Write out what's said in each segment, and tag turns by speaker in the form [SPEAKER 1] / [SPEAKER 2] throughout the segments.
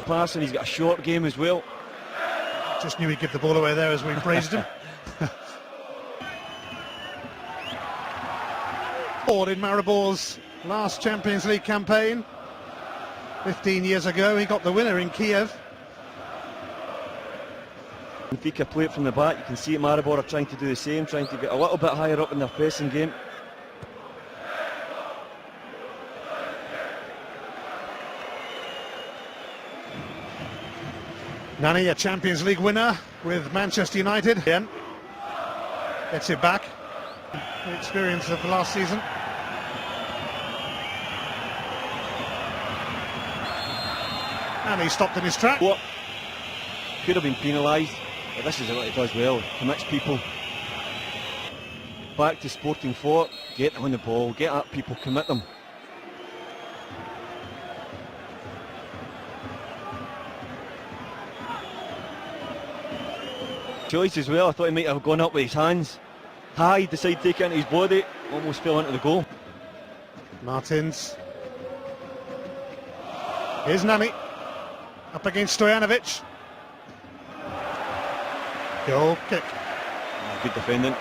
[SPEAKER 1] passing, he's got a short game as well.
[SPEAKER 2] Just knew he'd give the ball away there as we praised him. In Marribor's last Champions League campaign 15 years ago, he got the winner in Kiev.
[SPEAKER 1] Benfica play it from the back. You can see Marribor are trying to do the same, trying to get a little bit higher up in their pressing game.
[SPEAKER 2] Nani, a Champions League winner with Manchester United. Again, gets it back. The experience of the last season. And he stopped in his track.
[SPEAKER 1] What could have been penalised, but this is what he does well. Commits people. Back to Sporting 4. Get on the ball, get at people, commit them. Choice as well. I thought he might have gone up with his hands high, decided to take it into his body, almost fell into the goal.
[SPEAKER 2] Martins. Here's Nani up against Stojanovic. Goal kick.
[SPEAKER 1] Good defending.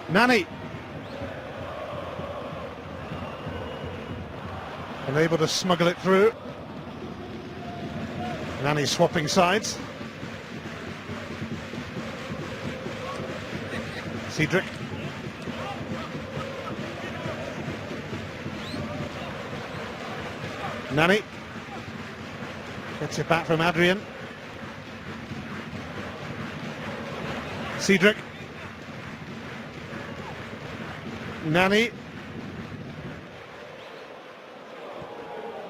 [SPEAKER 2] Nani unable to smuggle it through. Nani swapping sides. Cedric. Nani gets it back from Adrian. Cedric. Nani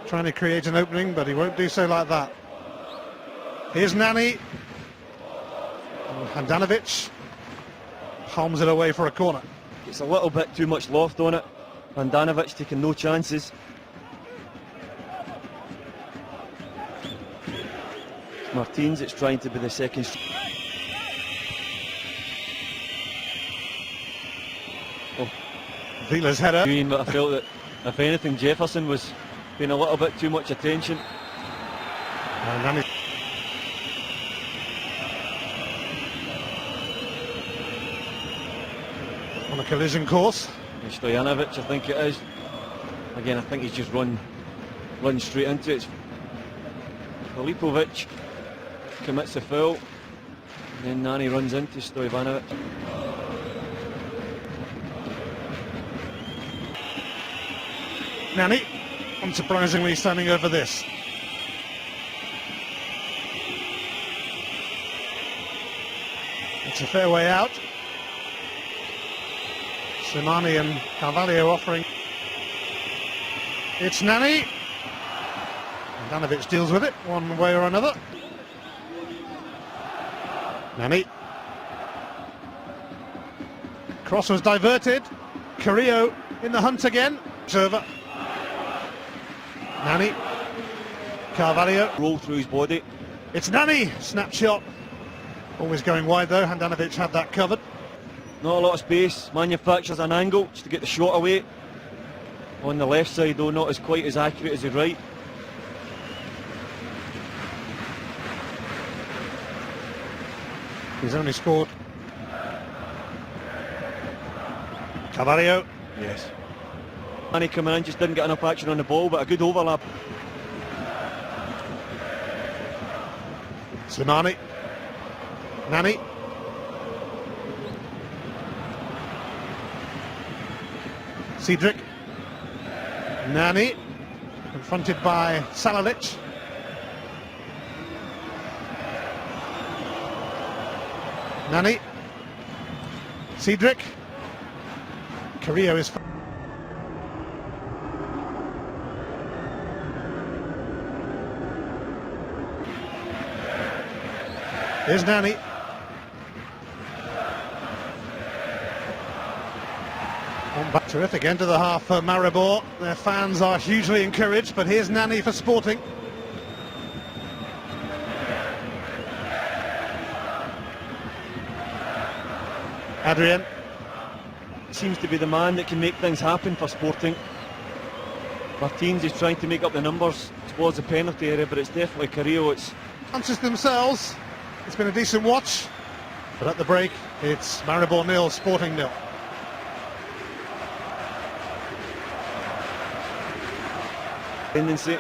[SPEAKER 2] trying to create an opening, but he won't do so like that. Here's Nani. Handanovic palms it away for a corner.
[SPEAKER 1] It's a little bit too much loft on it. Handanovic taking no chances. Martins, it's trying to be the second. Oh,
[SPEAKER 2] Vila's header.
[SPEAKER 1] But I felt that if anything, Jefferson was paying a little bit too much attention.
[SPEAKER 2] Nani. On a collision course.
[SPEAKER 1] Stojanovic, I think it is. Again, I think he's just run straight into it. Filipovic commits a foul, and then Nani runs into Stojanovic.
[SPEAKER 2] Nani, unsurprisingly, standing over this. It's a fair way out. Slimani and Carvalho offering. It's Nani. Handanovic deals with it one way or another. Nani. Cross was diverted. Carrillo in the hunt again. Server. Nani. Carvalho.
[SPEAKER 1] Roll through his body.
[SPEAKER 2] It's Nani. Snapshot. Always going wide though. Handanovic had that covered.
[SPEAKER 1] Not a lot of space. Manufactures an angle just to get the shot away. On the left side though, not as quite as accurate as the right.
[SPEAKER 2] He's only scored. Carvalho.
[SPEAKER 1] Yes. Nani coming in, just didn't get enough action on the ball, but a good overlap.
[SPEAKER 2] Slimani. Nani. Cedric. Nani. Confronted by Salalic. Nani. Cedric. Carrillo is... Here's Nani. Back terrific end of the half for Marribor. Their fans are hugely encouraged, but here's Nani for Sporting. Adrian.
[SPEAKER 1] Seems to be the man that can make things happen for Sporting. Martins is trying to make up the numbers towards the penalty area, but it's definitely Carrillo. It's
[SPEAKER 2] Chances themselves. It's been a decent watch, but at the break, it's Marribor 0, Sporting 0.
[SPEAKER 1] tendency.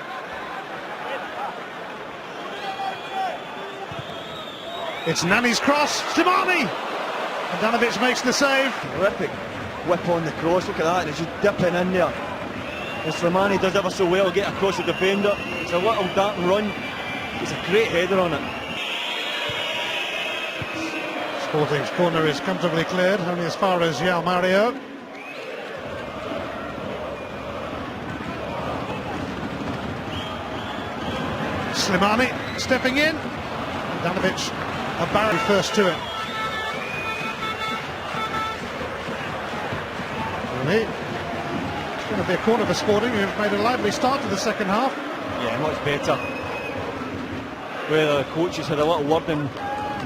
[SPEAKER 2] It's Nani's cross, Slimani! And Danovich makes the save.
[SPEAKER 1] Terrific whip on the cross, look at that, and it's just dipping in there. And Slimani does ever so well get across the defender. It's a little dart and run. It's a great header on it.
[SPEAKER 2] Sporting's corner is comfortably cleared, only as far as João Mario. Slimani stepping in. Danovich, a barrier first to it. It's going to be a corner for Sporting, who've made a lively start to the second half.
[SPEAKER 1] Yeah, much better. Whether the coaches had a little word in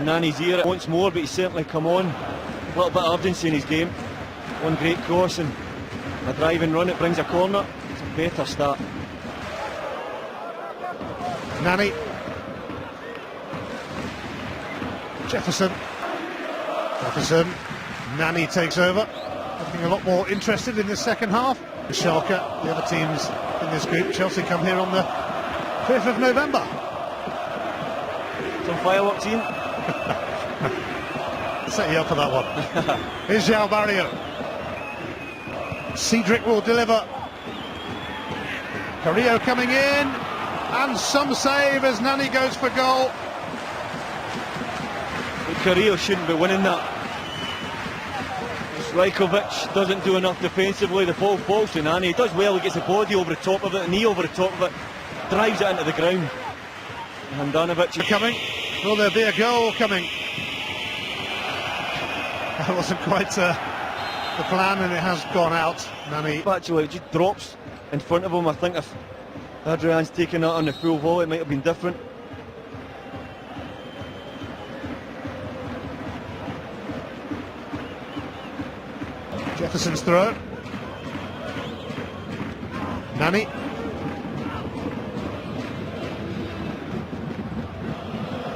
[SPEAKER 1] Nani's ear once more, but he's certainly come on. A little bit of urgency in his game. One great cross and a driving run, it brings a corner. It's a better start.
[SPEAKER 2] Nani. Jefferson. Nani takes over. Looking a lot more interested in the second half. Schalke, the other teams in this group. Chelsea come here on the 5th of November.
[SPEAKER 1] Some fireworks in.
[SPEAKER 2] Set you up for that one. Here's João Mario. Cedric will deliver. Carrillo coming in. And some save as Nani goes for goal.
[SPEAKER 1] Carrillo shouldn't be winning that. Rajkovic doesn't do enough defensively. The ball falls to Nani. He does well, he gets the body over the top of it, the knee over the top of it, drives it into the ground. Handanovic is
[SPEAKER 2] coming. Will there be a goal coming? That wasn't quite the plan, and it has gone out. Nani.
[SPEAKER 1] Actually, it just drops in front of him. I think if Adrian's taken that on the full volley, it might have been different.
[SPEAKER 2] Jefferson's throw. Nani.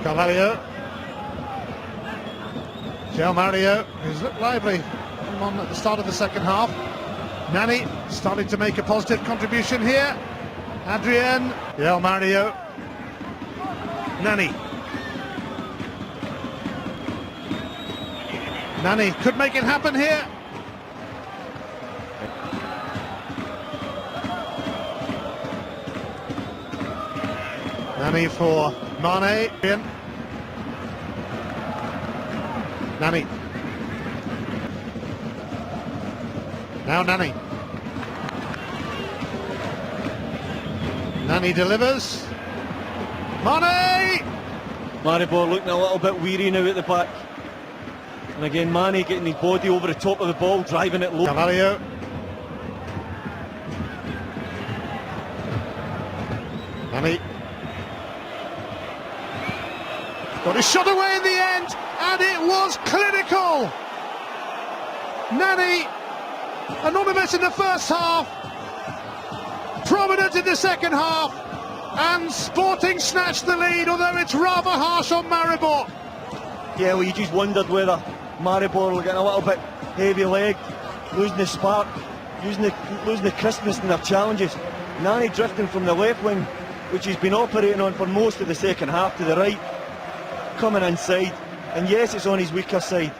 [SPEAKER 2] Carvalho. João Mario, who's looked lively on at the start of the second half. Nani starting to make a positive contribution here. Adrian. João Mario. Nani. Nani could make it happen here. Nani for Mane. Nani. Now Nani. Nani delivers. Mane!
[SPEAKER 1] Marribor looking a little bit weary now at the back. And again, Mane getting his body over the top of the ball, driving it low.
[SPEAKER 2] Carvalho. Nani. Got his shot away in the end, and it was clinical. Nani, anonymous in the first half, prominent in the second half, and Sporting snatched the lead, although it's rather harsh on Marribor.
[SPEAKER 1] Yeah, well, you just wondered whether Marribor were getting a little bit heavy-legged, losing the spark, losing the crispness in their challenges. Nani drifting from the left wing, which he's been operating on for most of the second half, to the right, coming inside, and yes, it's on his weaker side,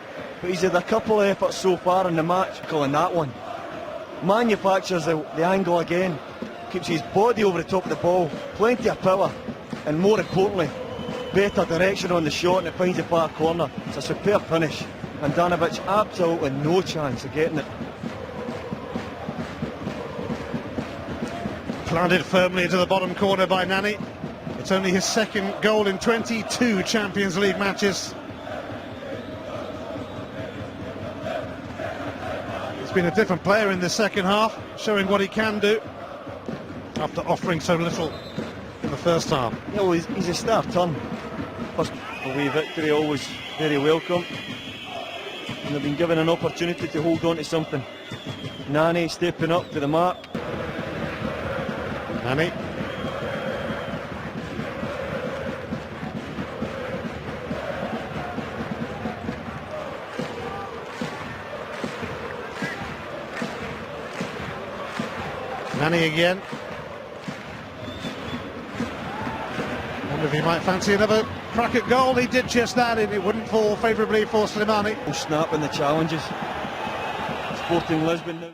[SPEAKER 1] but he's had a couple of efforts so far in the match, calling that one. Manufactures the angle again, keeps his body over the top of the ball, plenty of power, and more importantly, better direction on the shot, and it finds the far corner. It's a superb finish, and Handanovic absolutely no chance of getting it.
[SPEAKER 2] Planted firmly into the bottom corner by Nani. It's only his second goal in 22 Champions League matches. He's been a different player in the second half, showing what he can do after offering so little in the first half.
[SPEAKER 1] Yeah, well, he's a star turn. First away victory, always very welcome. And they've been given an opportunity to hold on to something. Nani stepping up to the mark.
[SPEAKER 2] Nani. Nani again. Wonder if he might fancy another crack at goal. He did just that, and it wouldn't fall favourably for Slimani.
[SPEAKER 1] Snap in the challenges. Sporting Lisbon now.